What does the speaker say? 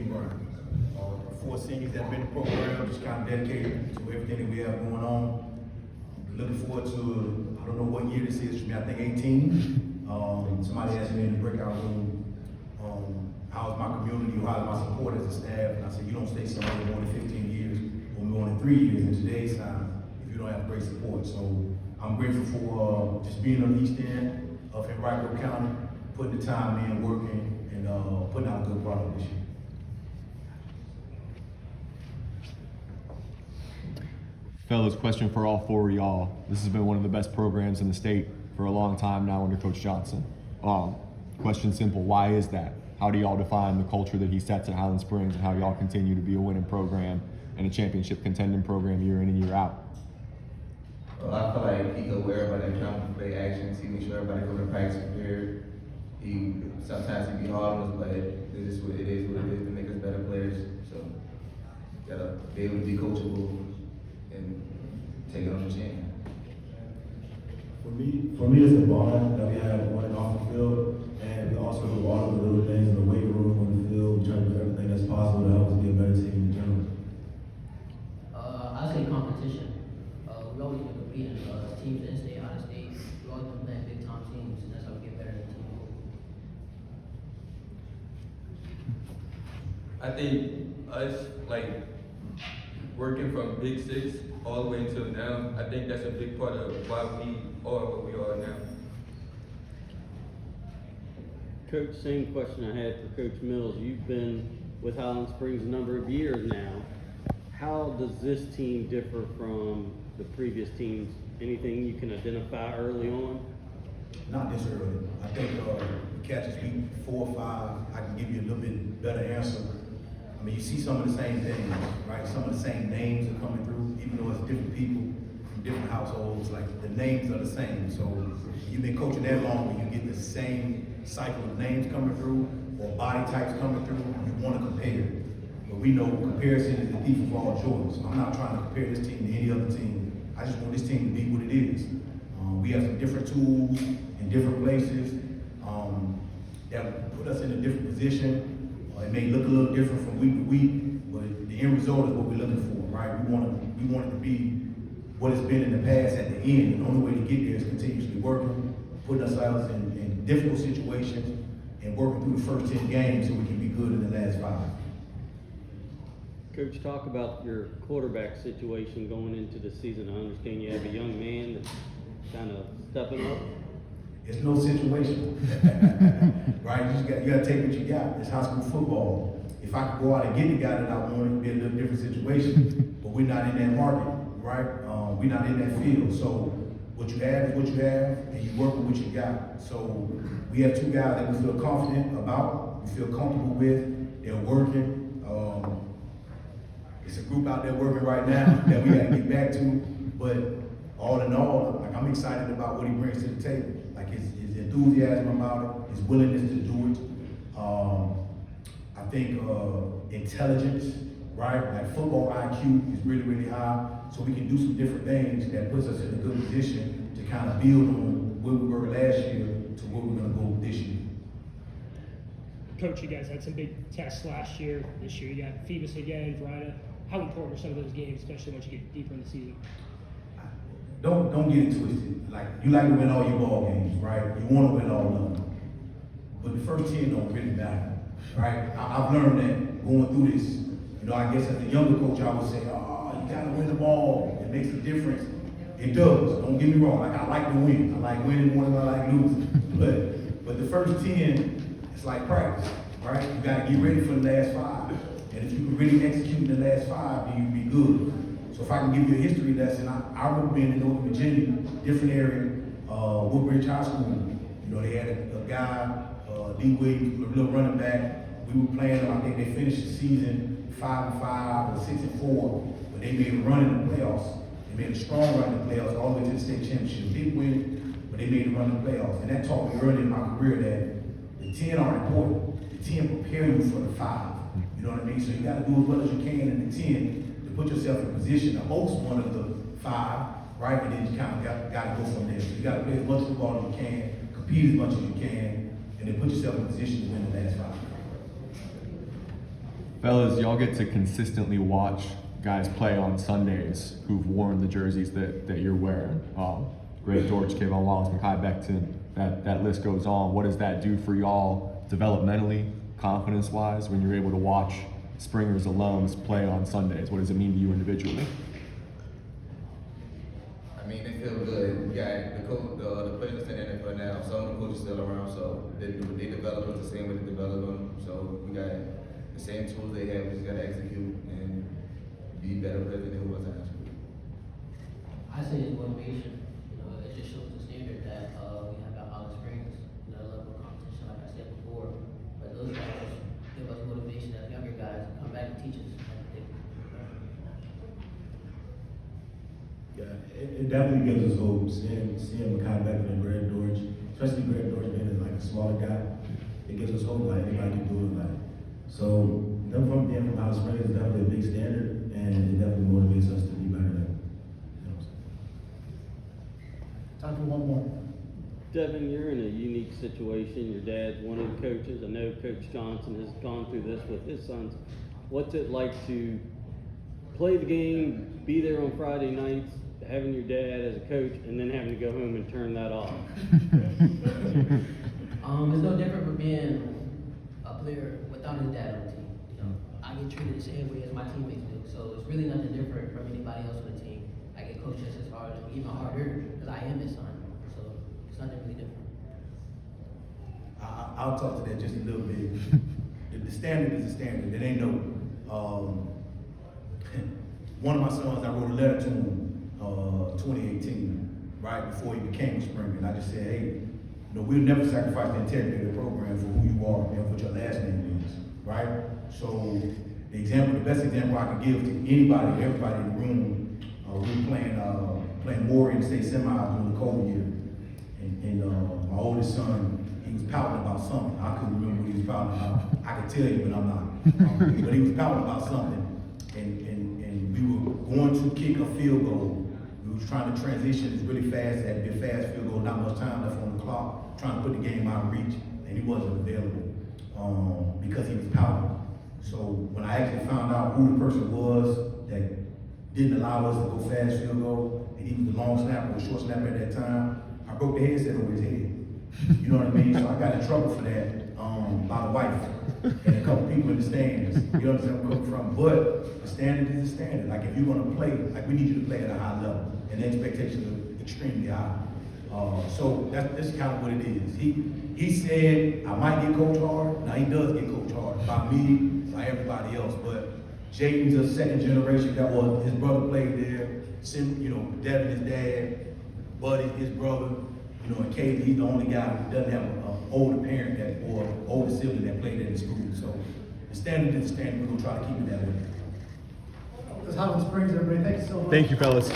ground. Four seniors that have been in the program, just kind of dedicated to everything that we have going on. Looking forward to, I don't know what year this is for me, I think 18. Somebody asked me in the breakout room, how's my community or how's my support as a staff? And I said, you don't stay somewhere more than 15 years or more than 3 years in today's time if you don't have great support. So I'm grateful for just being on the east end of Henrico County, putting the time in, working, and putting out a good product this year. Fellas, question for all four of y'all. This has been one of the best programs in the state for a long time now under Coach Johnson. Question simple, why is that? How do y'all define the culture that he sets at Highland Springs and how y'all continue to be a winning program and a championship contending program year in and year out? Well, I feel like he go where everybody comes to play actions. He makes sure everybody go to practice prepared. Sometimes he be hard on us, but it is what it is to make us better players. So, gotta be able to be coachable and take it on the chin. For me, it's the bond that we have running off the field, and we also do all of the little things in the weight room, on the field, trying to do everything that's possible to help us be a better team in general. I say competition. We always been competing. Teams in state, out of state, we always been playing big time teams, and that's how we get better as a team. I think us working from Big Six all the way until now, I think that's a big part of why we are what we are now. Coach, same question I had for Coach Mills. You've been with Highland Springs a number of years now. How does this team differ from the previous teams? Anything you can identify early on? Not this early. I think the catch is week 4 or 5. I can give you a little bit better answer. I mean, you see some of the same things, right? Some of the same names are coming through, even though it's different people from different households. Like the names are the same. So you've been coaching that long, and you get the same cycle of names coming through or body types coming through. You want to compare, but we know comparison is the thief of all joy. So I'm not trying to compare this team to any other team. I just want this team to be what it is. We have some different tools in different places that put us in a different position. It may look a little different from week to week, but the end result is what we're looking for, right? We want it to be what it's been in the past at the end. And the only way to get there is continuously working, putting ourselves in difficult situations, and working through the first 10 games so we can be good in the last 5. Coach, talk about your quarterback situation going into the season. I understand you have a young man that's kind of stepping up. It's no situation, right? You gotta take what you got. It's high school football. If I could go out and get the guy that I want, it'd be a little different situation. But we're not in that market, right? We're not in that field. So what you have is what you have, and you work with what you got. So we have 2 guys that we feel confident about, we feel comfortable with. They're working. It's a group out there working right now that we gotta get back to. But all in all, I'm excited about what he brings to the table. Like his enthusiasm about it, his willingness to do it. I think intelligence, right? Like football IQ is really, really high. So we can do some different things that puts us in a good position to kind of build on where we were last year to where we're gonna go this year. Coach, you guys had some big tests last year. This year you got Phoebus again, Verida. How important are some of those games, especially once you get deeper in the season? Don't get it twisted. Like, you like to win all your ball games, right? You want to win all of them. But the first 10 don't really matter, right? I've learned that going through this. You know, I guess as a younger coach, I would say, you got to win the ball. It makes a difference. It does. Don't get me wrong. Like, I like to win. I like winning more than I like losing. But the first 10, it's like practice, right? You got to get ready for the last 5. And if you can really execute in the last 5, then you'll be good. So if I can give you a history lesson, I remember being in Northern Virginia, different area, Woodbridge High School. You know, they had a guy, D. Williams, a little running back. We were playing them. I think they finished the season 5-5 or 6-4, but they made a run in the playoffs. They made a strong run in the playoffs all the way to the state championship. Didn't win, but they made a run in the playoffs. And that taught me early in my career that the 10 are important. The 10 prepare you for the 5. You know what I mean? So you got to do as well as you can in the 10 to put yourself in a position to host one of the 5, right? And then you kind of got to go from there. So you got to play as much football as you can, compete as much as you can, and then put yourself in a position to win the last 5. Fellas, y'all get to consistently watch guys play on Sundays who've worn the jerseys that you're wearing. Great George, Kayvon Wallace, Mekhi Becton, that list goes on. What does that do for y'all developmentally, confidence-wise, when you're able to watch Springers alums play on Sundays? What does it mean to you individually? I mean, they feel good. We got the players that's in the NFL now. Some of the coaches still around, so they develop us the same way they develop them. So we got the same tools they have. We just got to execute and be better players than they was in high school. I say it's motivation. It just shows the standard that we have at Highland Springs, the level of competition, like I said before. But those guys give us motivation as younger guys to come back and teach us. Yeah, it definitely gives us hope seeing Mekhi Becton and Greg George, especially Greg George being like a smaller guy. It gives us hope like anybody can do it. Like so, them from being from Highland Springs is definitely a big standard, and it definitely motivates us to be better than. You know what I'm saying? Time for one more. Devin, you're in a unique situation. Your dad's one of the coaches. I know Coach Johnson has gone through this with his sons. What's it like to play the game, be there on Friday nights, having your dad as a coach, and then having to go home and turn that off? It's no different from being a player without his dad on the team. I get treated the same way as my teammates do, so it's really nothing different from anybody else on the team. I get coached just as hard, even harder, because I am his son. So it's nothing really different. I'll talk to that just a little bit. The standard is a standard. It ain't no. One of my sons, I wrote a letter to him 2018, right before he became a Springer, and I just said, hey, we'll never sacrifice the integrity of the program for who you are and what your last name is, right? So the best example I can give to anybody, everybody in the room, we were playing Warrior State semis during the COVID year, and my oldest son, he was pouting about something. I couldn't remember what he was pouting about. I could tell you, but I'm not. But he was pouting about something, and we were going to kick a field goal. We was trying to transition this really fast, had to be a fast field goal, not much time left on the clock, trying to put the game out of reach, and he wasn't available because he was pouting. So when I actually found out who the person was that didn't allow us to go fast field goal, and he was the long snapper or short snapper at that time, I broke the headset over his head. You know what I mean? So I got in trouble for that by the wife and a couple people in the stands. You understand where I'm coming from? But the standard is the standard. Like if you're gonna play, like we need you to play at a high level, and the expectations are extremely high. So that's kind of what it is. He said I might get coach hard. Now he does get coach hard by me, by everybody else. But Jayden's a second generation. That was his brother played there. Devin his dad, Buddy his brother. And Katie, he's the only guy who doesn't have an older parent or older sibling that played in the school. So the standard is the standard. We're gonna try to keep it that way. This is Highland Springs, everybody. Thank you so much. Thank you, fellas.